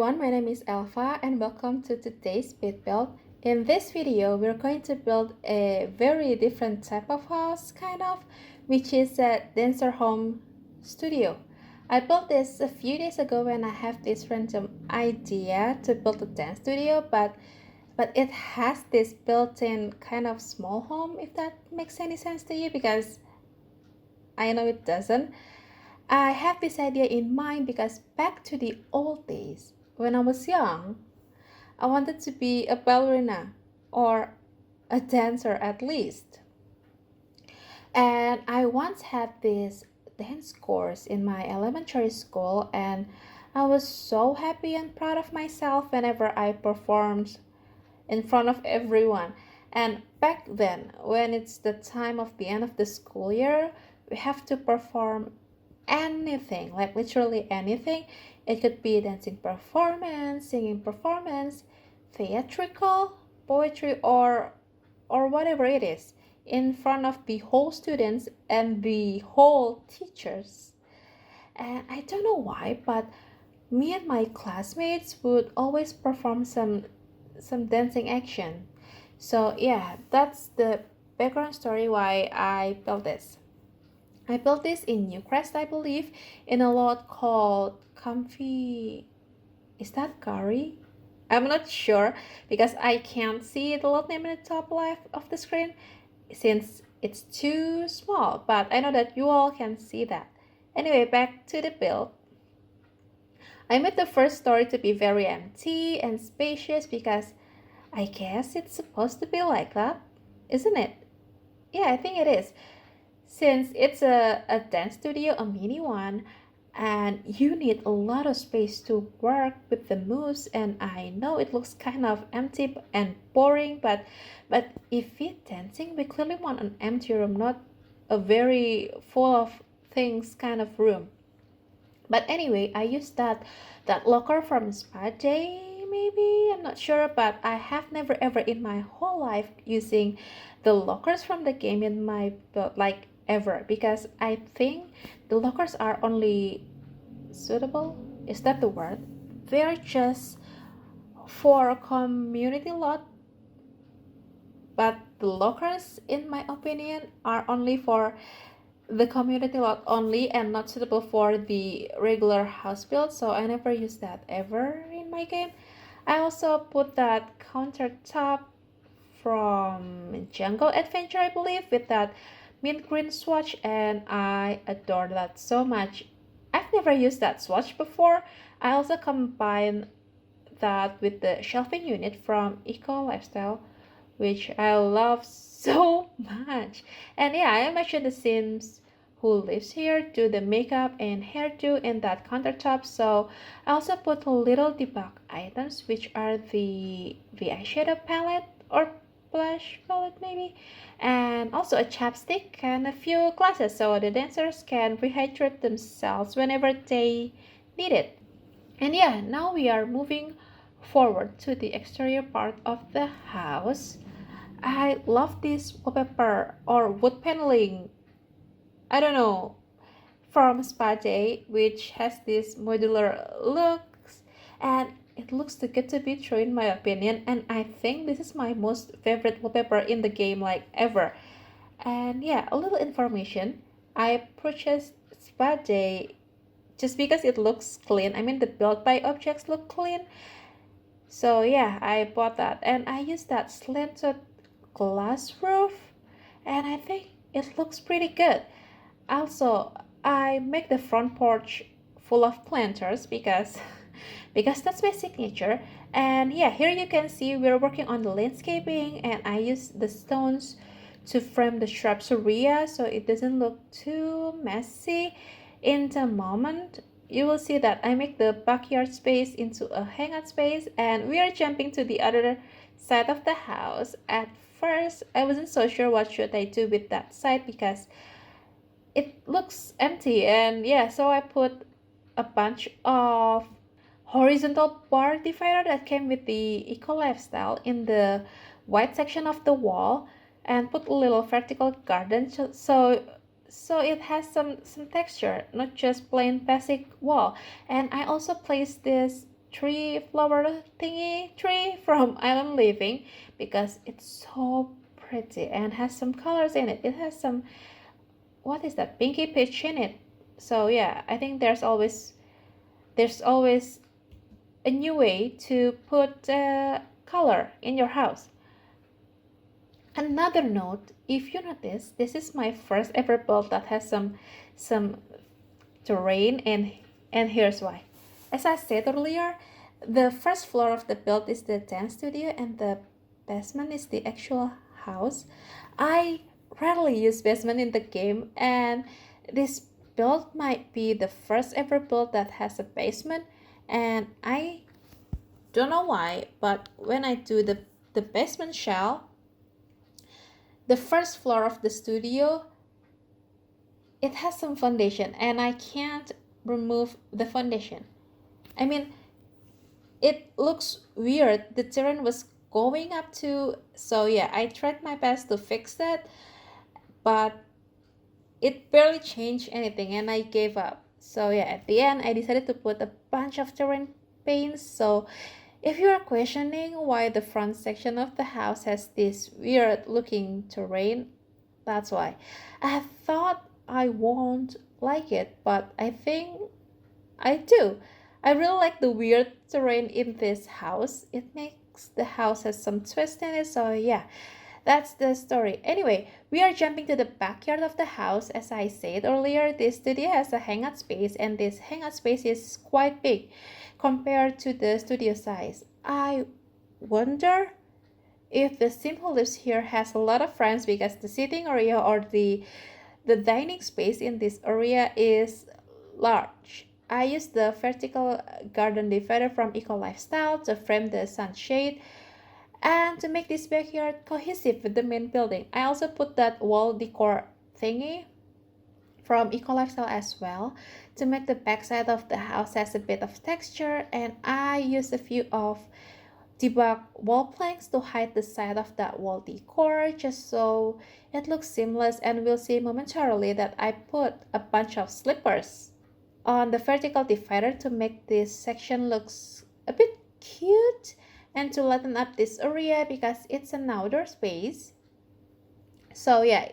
everyone, my name is Alpha and welcome to today's bit build. In this video, we're going to build a very different type of house, which is a dancer home studio. I built this a few days ago when I have this random idea to build a dance studio, but it has this built-in kind of small home, if that makes any sense to you, because I know it doesn't. I have this idea in mind because back to the old days, when I was young, I wanted to be a ballerina or a dancer at least. And I once had this dance course in my elementary school, and I was so happy and proud of myself whenever I performed in front of everyone. And back then, when it's the time of the end of the school year, we have to perform anything, like literally anything. It could be a dancing performance, singing performance, theatrical, poetry, or whatever it is, in front of the whole students and the whole teachers. And I don't know why, but me and my classmates would always perform some dancing action. So yeah, that's the background story why I built this. I built this in Newcrest, I believe, in a lot called Comfy. Is that Curry? I'm not sure because I can't see the lot name in the top left of the screen since it's too small, but I know that you all can see that. Anyway, back to the build. I made the first story to be very empty and spacious because I guess it's supposed to be like that, isn't it? Yeah, I think it is. Since it's a dance studio, a mini one, and you need a lot of space to work with the moves, and I know it looks kind of empty and boring, but if we're dancing, we clearly want an empty room, not a very full of things kind of room. But anyway, I used that locker from Spa Day, maybe, I'm not sure, but I have never ever in my whole life using the lockers from the game in my build, like ever, because I think the lockers are only suitable, is that the word? They're just for a community lot, but the lockers, in my opinion, are only for the community lot only and not suitable for the regular house build, so I never use that ever in my game. I also put that countertop from Jungle Adventure, I believe, with that mint green swatch, and I adore that so much. I've never used that swatch before. I also combine that with the shelving unit from Eco Lifestyle, which I love so much. And yeah, I mentioned the Sims who lives here do the makeup and hairdo in that countertop, so I also put little debug items, which are the eyeshadow palette or blush palette maybe, and also a chapstick and a few glasses so the dancers can rehydrate themselves whenever they need it. And yeah, now we are moving forward to the exterior part of the house. I love this wallpaper or wood paneling, I don't know, from Spa Day, which has this modular looks, and it looks too good to be true in my opinion, and I think this is my most favorite wallpaper in the game, like ever. And yeah, a little information, I purchased Spa Day just because it looks clean. I mean, the built by objects look clean, so yeah, I bought that, and I used that slanted glass roof, and I think it looks pretty good. Also, I make the front porch full of planters because that's my signature. And yeah, here you can see we're working on the landscaping, and I use the stones to frame the shrubberia so it doesn't look too messy. In the moment, you will see that I make the backyard space into a hangout space, and we are jumping to the other side of the house. At first, I wasn't so sure what should I do with that side because it looks empty, and yeah, so I put a bunch of horizontal bar divider that came with the Eco Lifestyle in the white section of the wall, and put a little vertical garden so it has some texture, not just plain basic wall. And I also placed this flower thingy tree from Island Living because it's so pretty and has some colors in it. It has some, what is that, pinky peach in it. So yeah, I think there's always a new way to put color in your house. Another note, if you notice, this is my first ever build that has some terrain, and here's why. As I said earlier, the first floor of the build is the dance studio and the basement is the actual house. I rarely use basement in the game, and this build might be the first ever build that has a basement, and I don't know why, but when I do the basement shell, the first floor of the studio, it has some foundation and I can't remove the foundation. I mean, it looks weird. The terrain was going up to, so yeah, I tried my best to fix that, but it barely changed anything and I gave up. So yeah, at the end I decided to put a bunch of terrain paints. So if you are questioning why the front section of the house has this weird looking terrain, that's why. I thought I won't like it, but I think I do. I really like the weird terrain in this house. It makes the house has some twist in it, so yeah, that's the story. Anyway, we are jumping to the backyard of the house. As I said earlier, this studio has a hangout space, and this hangout space is quite big compared to the studio size. I wonder if the sim who lives here has a lot of friends because the sitting area or the dining space in this area is large. I used the vertical garden divider from Eco Lifestyle to frame the sunshade and to make this backyard cohesive with the main building. I also put that wall decor thingy from Eco Lifestyle as well to make the backside of the house has a bit of texture, and I used a few of debug wall planks to hide the side of that wall decor just so it looks seamless, and we'll see momentarily that I put a bunch of slippers on the vertical divider to make this section looks a bit cute and to lighten up this area because it's an outdoor space. So yeah,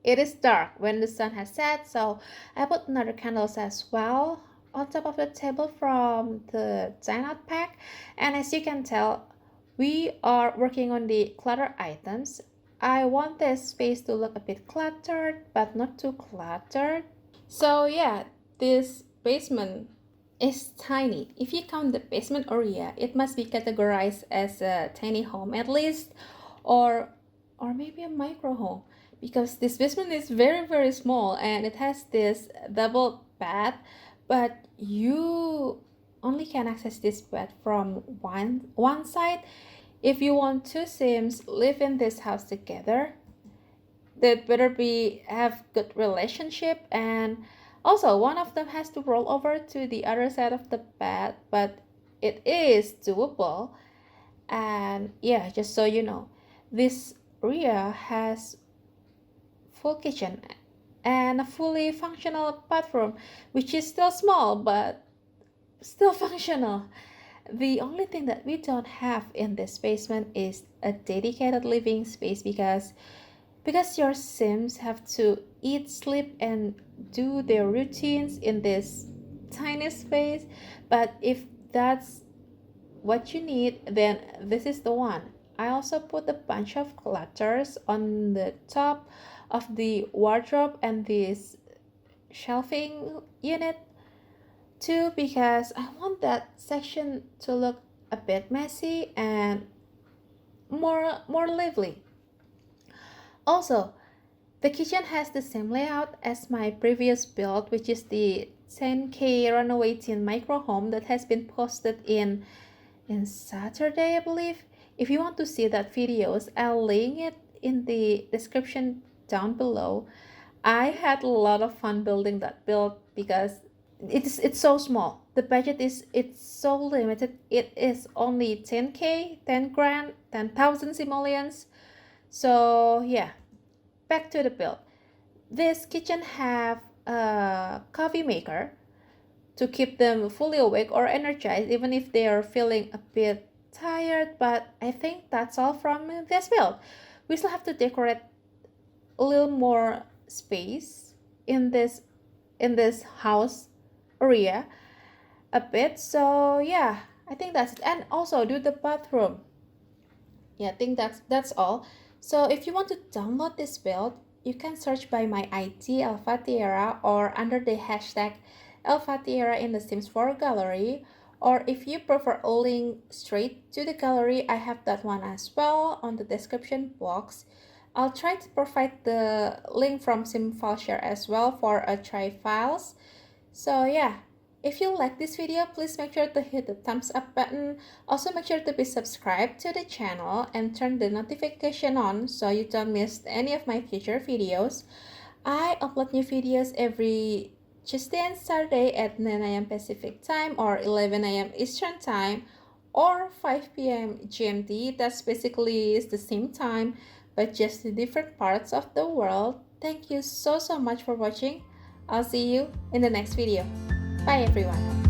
it is dark when the sun has set, so I put another candles as well on top of the table from the dine out pack. And as you can tell, we are working on the clutter items. I want this space to look a bit cluttered but not too cluttered. So yeah, this basement is tiny. If you count the basement area, it must be categorized as a tiny home at least, or maybe a micro home, because this basement is very small and it has this double bed, but you only can access this bed from one side. If you want two sims live in this house together, that better be have good relationship, and also one of them has to roll over to the other side of the bed, but it is doable. And yeah, just so you know, this area has full kitchen and a fully functional bathroom, which is still small but still functional. The only thing that we don't have in this basement is a dedicated living space because your sims have to eat, sleep, and do their routines in this tiny space. But if that's what you need, then this is the one. I also put a bunch of clutters on the top of the wardrobe and this shelving unit too, because I want that section to look a bit messy and more lively. Also, the kitchen has the same layout as my previous build, which is the 10K runaway teen micro home that has been posted in Saturday, I believe. If you want to see that videos, I'll link it in the description down below. I had a lot of fun building that build because it's so small. The budget it's so limited. It is only 10K, 10 grand, 10,000 simoleons. So yeah, back to the build. This kitchen have a coffee maker to keep them fully awake or energized, even if they are feeling a bit tired. But I think that's all from this build. We still have to decorate a little more space in this house area a bit. So yeah, I think that's it. And also do the bathroom. Yeah, I think that's all. So if you want to download this build, you can search by my ID elfathiera or under the hashtag elfathiera in the Sims 4 gallery. Or if you prefer a link straight to the gallery, I have that one as well on the description box. I'll try to provide the link from Sim file share as well for a try files. So yeah, if you like this video, please make sure to hit the thumbs up button. Also make sure to be subscribed to the channel and turn the notification on so you don't miss any of my future videos. I upload new videos every Tuesday and Saturday at 9 AM Pacific time or 11 AM Eastern time or 5 PM GMT. That's basically is the same time but just in different parts of the world. Thank you so much for watching. I'll see you in the next video. Bye everyone.